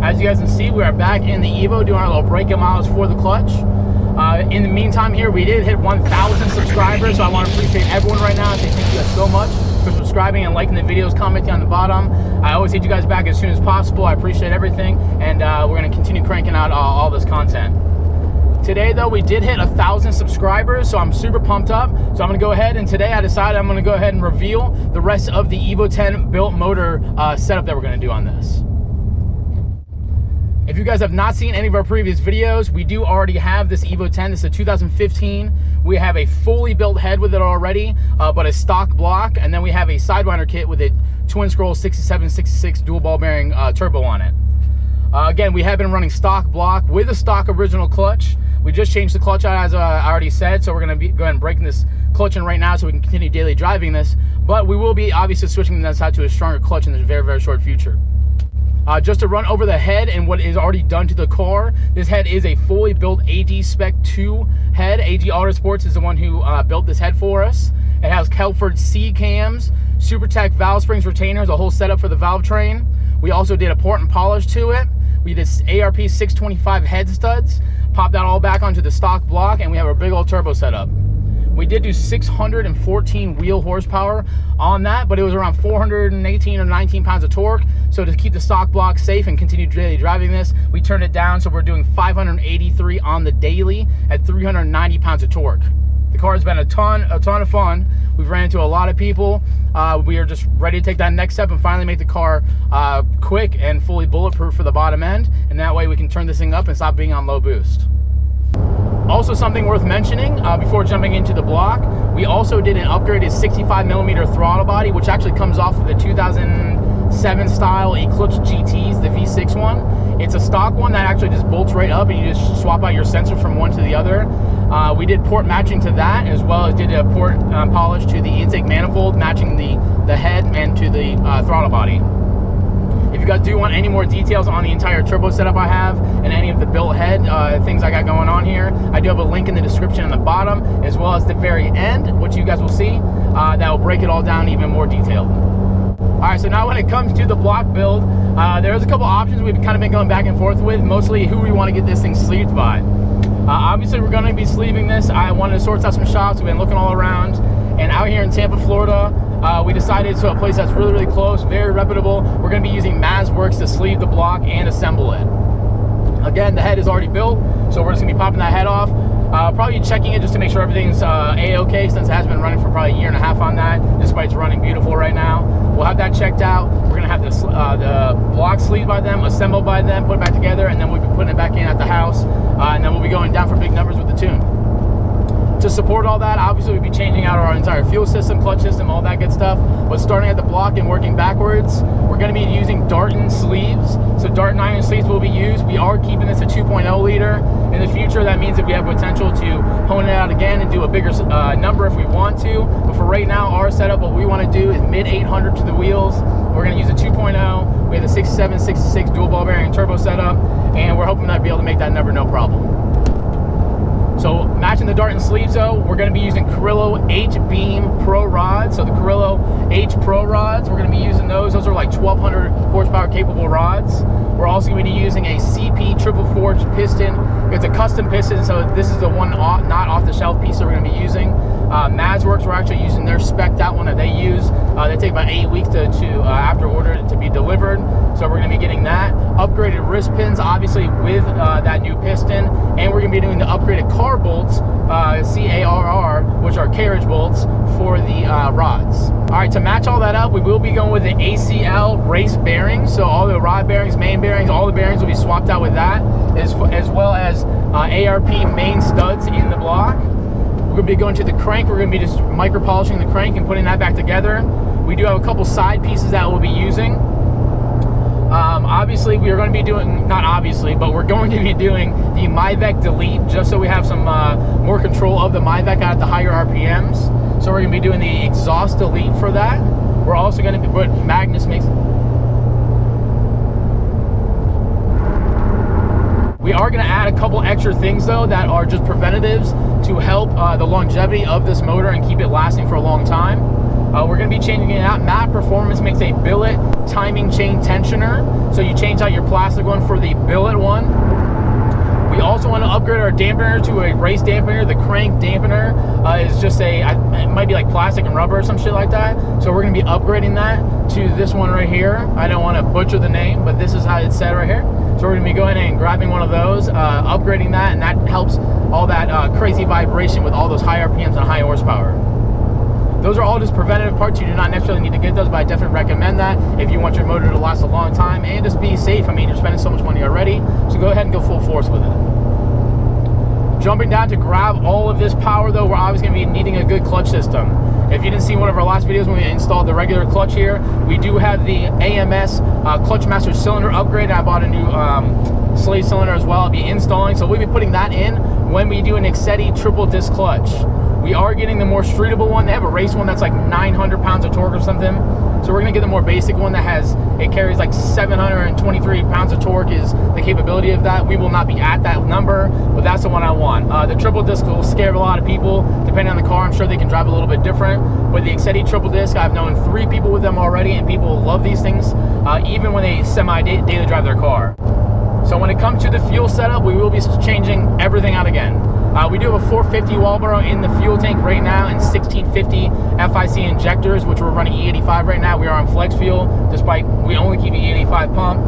As you guys can see, we are back in the Evo doing our little break-in miles for the clutch. In the meantime here, we did hit 1,000 subscribers, so I want to appreciate everyone right now and say thank you guys so much for subscribing and liking the videos, commenting on the bottom. I always hit you guys back as soon as possible. I appreciate everything, and we're going to continue cranking out all this content. Today, though, we did hit 1,000 subscribers, so I'm super pumped up. So I'm going to go ahead, and today I decided I'm going to go ahead and reveal the rest of the Evo 10 built motor setup that we're going to do on this. If you guys have not seen any of our previous videos, we do already have this Evo 10. This is a 2015. We have a fully built head with it already, but a stock block, and then we have a Sidewinder kit with a twin scroll 6766 dual ball bearing turbo on it. Again, we have been running stock block with a stock original clutch. We just changed the clutch out, as I already said, so we're going to go ahead and breaking this clutch in right now so we can continue daily driving this. But we will be obviously switching this out to a stronger clutch in the very, very short future. Just to run over the head and what is already done to the car, this head is a fully built AG Spec 2 head. AG Autosports is the one who built this head for us. It has Kelford C cams, SuperTech valve springs retainers, a whole setup for the valve train. We also did a port and polish to it. We did ARP 625 head studs, popped that all back onto the stock block, and we have a big old turbo setup. We did do 614 wheel horsepower on that, but it was around 418 or 19 pounds of torque. So to keep the stock block safe and continue daily driving this, we turned it down, so we're doing 583 on the daily at 390 pounds of torque. The car has been a ton of fun. We've ran into a lot of people. We are just ready to take that next step and finally make the car quick and fully bulletproof for the bottom end, and that way we can turn this thing up and stop being on low boost. Also, something worth mentioning before jumping into the block, we also did an upgraded 65mm throttle body, which actually comes off of the 2007 style Eclipse GTs, the V6 one. It's a stock one that actually just bolts right up, and you just swap out your sensor from one to the other. We did port matching to that, as well as did a port polish to the intake manifold, matching the head and to the throttle body. If you guys do want any more details on the entire turbo setup I have and any of the built head things I got going on here, I do have a link in the description on the bottom, as well as the very end, which you guys will see, that will break it all down even more detailed. All right, so now when it comes to the block build, there's a couple options we've kind of been going back and forth with, mostly who we want to get this thing sleeved by. Obviously, we're going to be sleeving this. I wanted to source out some shops. We've been looking all around, and out here in Tampa, Florida, we decided to a place that's really, really close, very reputable. We're going to be using Mazworks to sleeve the block and assemble it. Again, the head is already built, so we're just going to be popping that head off. Probably checking it just to make sure everything's A-OK, since it has been running for probably a year and a half on that, despite it's running beautiful right now. We'll have that checked out. We're going to have the block sleeved by them, assembled by them, put it back together, and then we'll be putting it back in at the house, and then we'll be going down for big numbers with the tune. To support all that, obviously we'll be changing out our entire fuel system, clutch system, all that good stuff. But starting at the block and working backwards, we're going to be using Darton sleeves. So Darton iron sleeves will be used. We are keeping this a 2.0 liter. In the future, that means that we have potential to hone it out again and do a bigger number if we want to. But for right now, our setup, what we want to do is mid 800 to the wheels. We're going to use a 2.0. We have the 6766 dual ball bearing turbo setup, and we're hoping to be able to make that number no problem. So matching the Darton sleeves though, we're going to be using Carrillo H-Beam Pro rods. So the Carrillo H Pro rods, we're going to be using those. Those are like 1,200 horsepower capable rods. We're also going to be using a CP triple forged piston. It's a custom piston, so this is the one not off the shelf piece that we're going to be using. Mazworks, we're actually using their spec'd out one that they use. They take about 8 weeks to after order to be delivered. So we're going to be getting that. Upgraded wrist pins, obviously with that new piston. And we're going to be doing the upgraded car bolts, CARR, which are carriage bolts for the rods. All right, to match all that up, we will be going with the ACL race bearings. So all the rod bearings, main bearings, all the bearings will be swapped out with that, as well as ARP main studs in the block. We're going to be going to the crank. We're going to be just micro polishing the crank and putting that back together. We do have a couple side pieces that we'll be using. Obviously, we are going to be doing, not obviously, but we're going to be doing the Mivec Delete, just so we have some more control of the Mivec at the higher RPMs. So we're going to be doing the exhaust delete for that. We're also going to be, what Magnus makes, we are going to add a couple extra things though that are just preventatives to help the longevity of this motor and keep it lasting for a long time. We're going to be changing it out. Matte Performance makes a billet timing chain tensioner. So you change out your plastic one for the billet one. We also want to upgrade our dampener to a race dampener. The crank dampener is just it might be like plastic and rubber or some shit like that. So we're going to be upgrading that to this one right here. I don't want to butcher the name, but this is how it's said right here. So we're going to be going in and grabbing one of those, upgrading that, and that helps all that crazy vibration with all those high RPMs and high horsepower. Those are all just preventative parts. You do not necessarily need to get those, but I definitely recommend that if you want your motor to last a long time and just be safe. I mean, you're spending so much money already, so go ahead and go full force with it. Jumping down to grab all of this power, though, we're obviously going to be needing a good clutch system. If you didn't see one of our last videos when we installed the regular clutch here, we do have the AMS Clutch Master cylinder upgrade. I bought a new slave cylinder as well. I'll be installing, so we'll be putting that in when we do an Excetti triple disc clutch. We are getting the more streetable one. They have a race one that's like 900 pounds of torque or something. So we're gonna get the more basic one that carries like 723 pounds of torque is the capability of that. We will not be at that number, but that's the one I want. The triple disc will scare a lot of people. Depending on the car, I'm sure they can drive a little bit different. But the Excetti triple disc, I've known 3 people with them already, and people love these things, even when they semi-daily drive their car. So when it comes to the fuel setup, we will be changing everything out again. We do have a 450 Walboro in the fuel tank right now and 1650 FIC injectors, which we're running E85 right now. We are on flex fuel, despite we only keep E85 pump.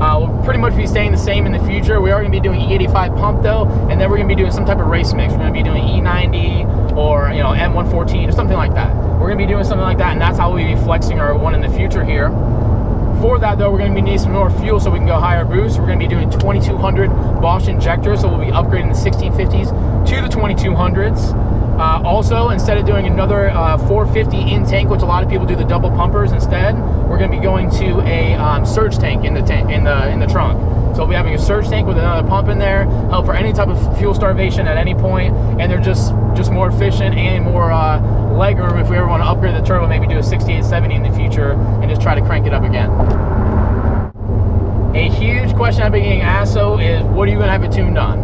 We'll pretty much be staying the same in the future. We are going to be doing E85 pump though, and then we're going to be doing some type of race mix. We're going to be doing E90 or M114 or something like that. We're going to be doing something like that, and that's how we'll be flexing our one in the future here. For that though, we're going to be needing some more fuel so we can go higher boost. We're going to be doing 2200 Bosch injectors, so we'll be upgrading the 1650s to the 2200s. Also, instead of doing another 450 in tank, which a lot of people do the double pumpers instead, we're going to be going to a surge tank in the trunk. So we'll be having a surge tank with another pump in there, help for any type of fuel starvation at any point, and they're just more efficient and more leg room if we ever want to upgrade the turbo, maybe do a 6870 in the future and just try to crank it up again. A huge question I've been getting asked is, what are you going to have it tuned on?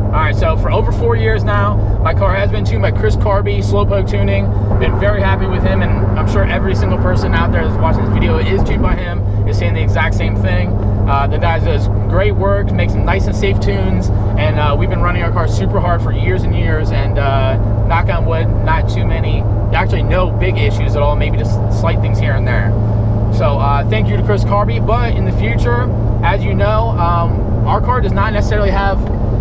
Alright, so for over 4 years now, my car has been tuned by Chris Carby, Slowpoke Tuning. Been very happy with him, and I'm sure every single person out there that's watching this video is tuned by him, is saying the exact same thing. The guy does great work, makes some nice and safe tunes, and we've been running our car super hard for years and years, and knock on wood, not too many, actually no big issues at all, maybe just slight things here and there. So thank you to Chris Carby, but in the future, as you know, our car does not necessarily have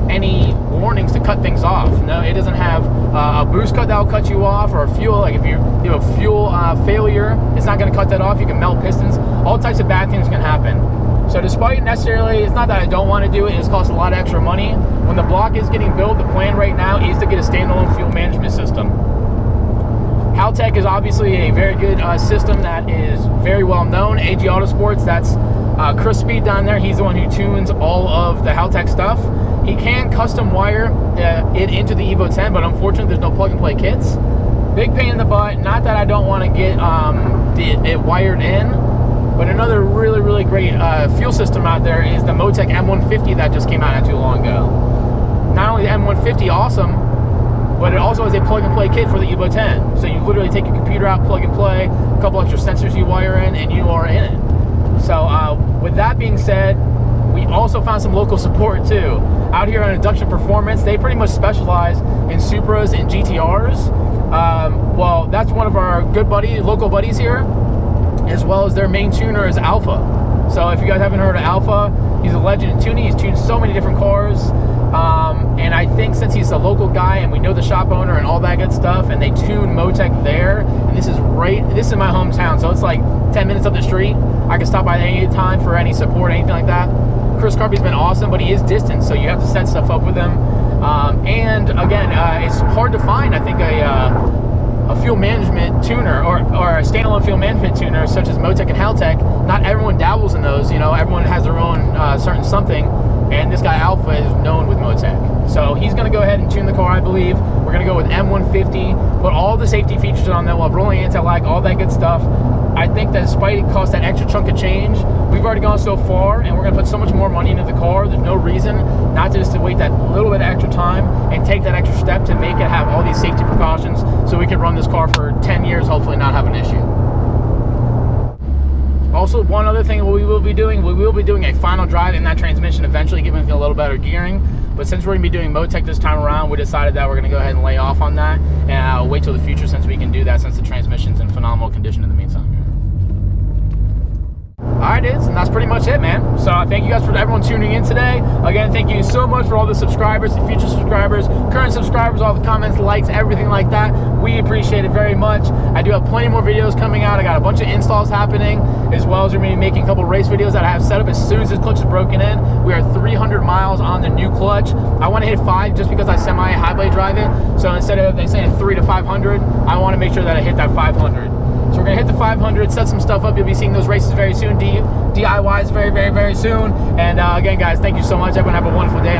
any warnings to cut things off. No, it doesn't have a boost cut that will cut you off, or a fuel, like if you have a fuel failure, it's not going to cut that off. You can melt pistons. All types of bad things can happen. So despite necessarily, it's not that I don't want to do it, it's cost a lot of extra money. When the block is getting built, the plan right now is to get a standalone fuel management system. Haltech is obviously a very good system that is very well known. AG Autosports, that's Chris Speed down there. He's the one who tunes all of the Haltech stuff. He can custom wire it into the Evo 10, but unfortunately there's no plug and play kits. Big pain in the butt. Not that I don't want to get it wired in, but another really, really great fuel system out there is the Motec M150 that just came out not too long ago. Not only the M150 awesome, but it also has a plug and play kit for the Evo 10. So you literally take your computer out, plug and play, a couple extra sensors you wire in, and you are in it. So with that being said, we also found some local support too. Out here on Induction Performance, they pretty much specialize in Supras and GTRs. Well, that's one of our good buddies, local buddies here, as well as their main tuner is Alpha. So if you guys haven't heard of Alpha, he's a legend in tuning. He's tuned so many different cars. And I think since he's a local guy and we know the shop owner and all that good stuff, and they tune Motec there, and this is my hometown, so it's like 10 minutes up the street. I can stop by any time for any support, anything like that. Chris Carby's been awesome, but he is distant, so you have to set stuff up with him. And again, it's hard to find, I think, a fuel management tuner or a standalone fuel management tuner such as Motec and Haltech. Not everyone dabbles in those, you know, everyone has their own certain something, and this guy Alpha is known with Motec. So he's going to go ahead and tune the car, I believe. We're going to go with M150, put all the safety features on there. We'll have rolling anti-lag, all that good stuff. I think that despite it cost that extra chunk of change, we've already gone so far, and we're going to put so much more money into the car. There's no reason not to just to wait that little bit of extra time and take that extra step to make it have all these safety precautions so we can could run this car for 10 years, hopefully not have an issue. Also, one other thing we will be doing a final drive in that transmission eventually, giving it a little better gearing. But since we're going to be doing Motec this time around, we decided that we're going to go ahead and lay off on that, and I'll wait till the future since we can do that, since the transmission's in phenomenal condition in the meantime. Alright, dudes, and that's pretty much it, man. So thank you guys for everyone tuning in today. Again, thank you so much for all the subscribers, the future subscribers, current subscribers, all the comments, likes, everything like that. We appreciate it very much. I do have plenty more videos coming out. I got a bunch of installs happening, as well as we're going to be making a couple race videos that I have set up as soon as this clutch is broken in. We are 300 miles on the new clutch. I want to hit 5 just because I semi-high blade drive it. So instead of they saying 3 to 500, I want to make sure that I hit that 500. So we're going to hit the 500, set some stuff up. You'll be seeing those races very soon, DIYs very, very, very soon. And again, guys, thank you so much. Everyone have a wonderful day.